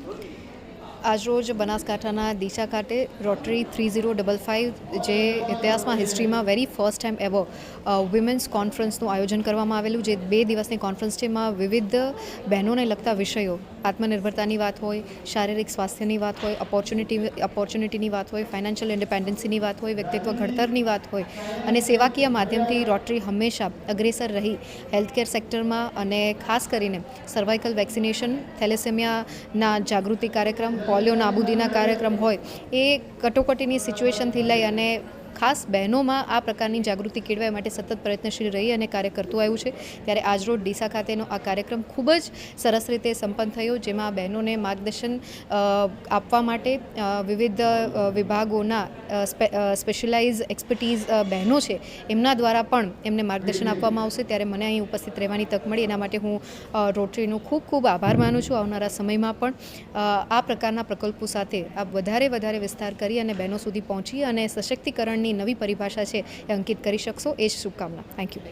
આજરોજ બનાસકાંઠાના ડીસા ખાતે રોટરી 3055 જે ઇતિહાસમાં હિસ્ટ્રીમાં very first time ever women's કોન્ફરન્સનું આયોજન કરવામાં આવેલું, જે 2 દિવસની કોન્ફરન્સ છે. એમાં વિવિધ બહેનોને લગતા વિષયો, આત્મનિર્ભરતાની વાત હોય, શારીરિક સ્વાસ્થ્યની વાત હોય, ઓપોર્ચ્યુનિટીની વાત હોય, ફાઇનાન્શિયલ ઇન્ડિપેન્ડન્સીની વાત હોય, વ્યક્તિત્વ ઘડતરની વાત હોય અને સેવાકીય માધ્યમથી રોટરી હંમેશા અગ્રેસર રહી હેલ્થકેર સેક્ટરમાં અને ખાસ કરીને સર્વાઇકલ વેક્સિનેશન, થેલેસેમિયાના જાગૃતિ કાર્યક્રમ, પોલિયો નાબૂદીના કાર્યક્રમ હોય, એ કટોકટીની સિચ્યુએશનથી લઈ અને ખાસ બહેનોમાં આ પ્રકારની જાગૃતિ કેળવાય માટે સતત પ્રયત્નશીલ રહી અને કાર્ય કરતું આવ્યું છે. ત્યારે આજરોજ ડીસા ખાતેનો આ કાર્યક્રમ ખૂબ જ સરસ રીતે સંપન્ન થયો, જેમાં બહેનોને માર્ગદર્શન આપવા માટે વિવિધ વિભાગોના સ્પેશિયલાઇઝ એક્સપર્ટીઝ બહેનો છે એમના દ્વારા પણ એમને માર્ગદર્શન આપવામાં આવશે. ત્યારે મને અહીં ઉપસ્થિત રહેવાની તક મળી, એના માટે હું રોટરીનો ખૂબ ખૂબ આભાર માનું છું. આવનારા સમયમાં પણ આ પ્રકારના પ્રકલ્પો સાથે આપ વધારે વિસ્તાર કરી અને બહેનો સુધી પહોંચી અને સશક્તિકરણની નવી પરિભાષા છે એ અંકિત કરી શકશો, એ જ શુભકામના. Thank you.